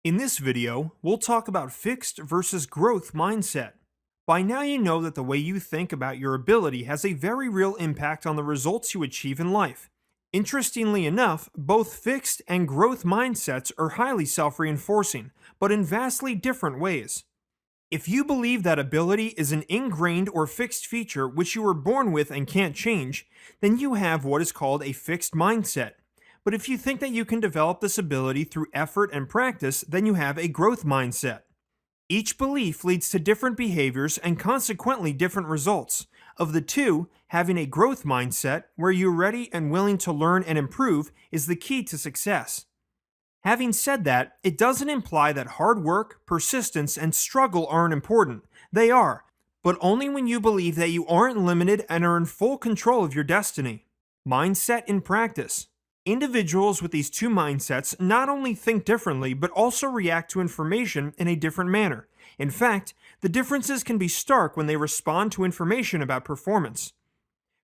In this video, we'll talk about fixed versus growth mindset. By now, you know that the way you think about your ability has a very real impact on the results you achieve in life. Interestingly enough, both fixed and growth mindsets are highly self reinforcing, but in vastly different ways. If you believe that ability is an ingrained or fixed feature which you were born with and can't change, then you have what is called a fixed mindset. But if you think that you can develop this ability through effort and practice, then you have a growth mindset. Each belief leads to different behaviors and consequently different results. Of the two, having a growth mindset, where you're ready and willing to learn and improve, is the key to success. Having said that, it doesn't imply that hard work, persistence, and struggle aren't important. They are, but only when you believe that you aren't limited and are in full control of your destiny. Mindset in practice. Individuals with these two mindsets not only think differently, but also react to information in a different manner. In fact, the differences can be stark when they respond to information about performance.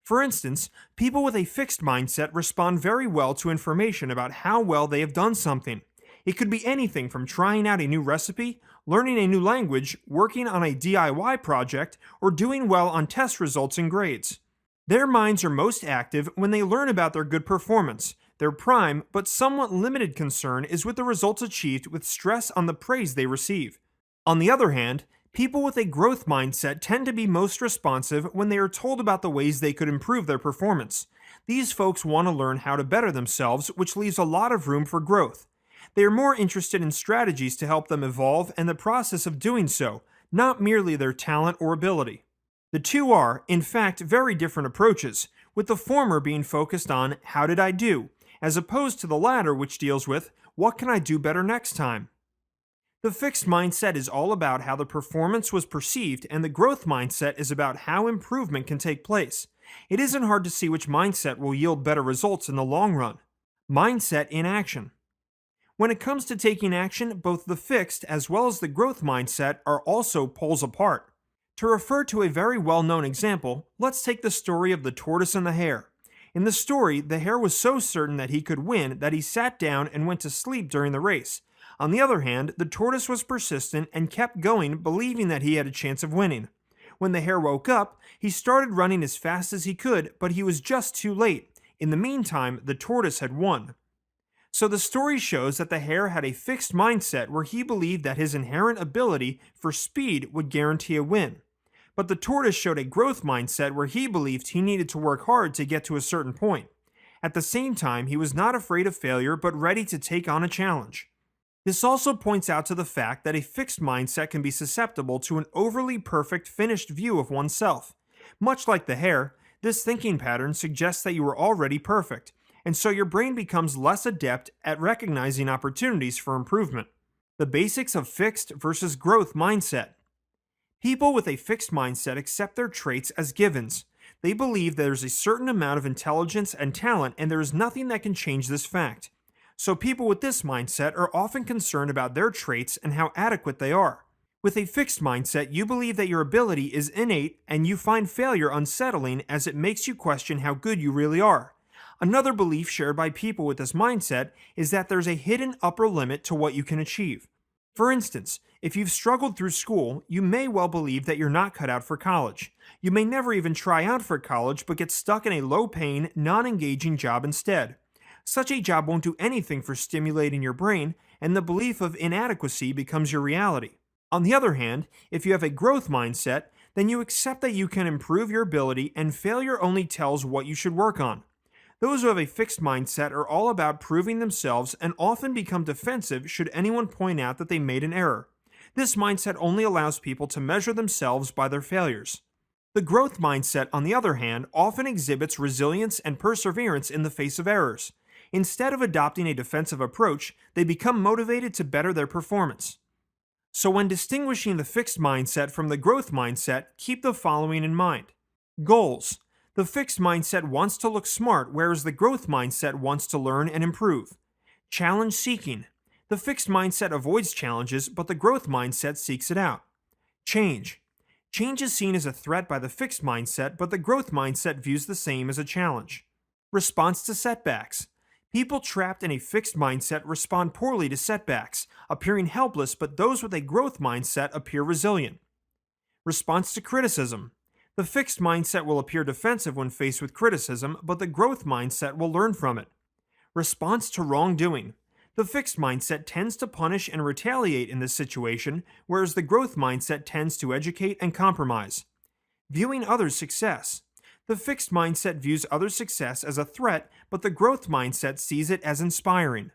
For instance, people with a fixed mindset respond very well to information about how well they have done something. It could be anything from trying out a new recipe, learning a new language, working on a DIY project, or doing well on test results and grades. Their minds are most active when they learn about their good performance. Their prime but somewhat limited concern is with the results achieved with stress on the praise they receive. On the other hand, people with a growth mindset tend to be most responsive when they are told about the ways they could improve their performance. These folks want to learn how to better themselves, which leaves a lot of room for growth. They are more interested in strategies to help them evolve and the process of doing so, not merely their talent or ability. The two are, in fact, very different approaches, with the former being focused on how did I do, as opposed to the latter, which deals with what can I do better next time. The fixed mindset is all about how the performance was perceived, and the growth mindset is about how improvement can take place. It isn't hard to see which mindset will yield better results in the long run. Mindset in action. When it comes to taking action, both the fixed as well as the growth mindset are also poles apart. To refer to a very well-known example, let's take the story of the tortoise and the hare. In the story, the hare was so certain that he could win that he sat down and went to sleep during the race. On the other hand, the tortoise was persistent and kept going, believing that he had a chance of winning. When the hare woke up, he started running as fast as he could, but he was just too late. In the meantime, the tortoise had won. So the story shows that the hare had a fixed mindset where he believed that his inherent ability for speed would guarantee a win. But the tortoise showed a growth mindset where he believed he needed to work hard to get to a certain point. At the same time, he was not afraid of failure but ready to take on a challenge. This also points out to the fact that a fixed mindset can be susceptible to an overly perfect finished view of oneself. Much like the hare, this thinking pattern suggests that you are already perfect, and so your brain becomes less adept at recognizing opportunities for improvement. The basics of fixed versus growth mindset. People with a fixed mindset accept their traits as givens. They believe there's a certain amount of intelligence and talent, and there is nothing that can change this fact. So people with this mindset are often concerned about their traits and how adequate they are. With a fixed mindset, you believe that your ability is innate and you find failure unsettling as it makes you question how good you really are. Another belief shared by people with this mindset is that there's a hidden upper limit to what you can achieve. For instance, if you've struggled through school, you may well believe that you're not cut out for college. You may never even try out for college but get stuck in a low-paying, non-engaging job instead. Such a job won't do anything for stimulating your brain, and the belief of inadequacy becomes your reality. On the other hand, if you have a growth mindset, then you accept that you can improve your ability and failure only tells what you should work on. Those who have a fixed mindset are all about proving themselves and often become defensive should anyone point out that they made an error. This mindset only allows people to measure themselves by their failures. The growth mindset, on the other hand, often exhibits resilience and perseverance in the face of errors. Instead of adopting a defensive approach, they become motivated to better their performance. So when distinguishing the fixed mindset from the growth mindset, keep the following in mind. Goals. The fixed mindset wants to look smart, whereas the growth mindset wants to learn and improve. Challenge seeking. The fixed mindset avoids challenges, but the growth mindset seeks it out. Change. Change is seen as a threat by the fixed mindset, but the growth mindset views the same as a challenge. Response to setbacks. People trapped in a fixed mindset respond poorly to setbacks, appearing helpless, but those with a growth mindset appear resilient. Response to criticism. The fixed mindset will appear defensive when faced with criticism, but the growth mindset will learn from it. Response to wrongdoing. The fixed mindset tends to punish and retaliate in this situation, whereas the growth mindset tends to educate and compromise. Viewing others' success. The fixed mindset views others' success as a threat, but the growth mindset sees it as inspiring.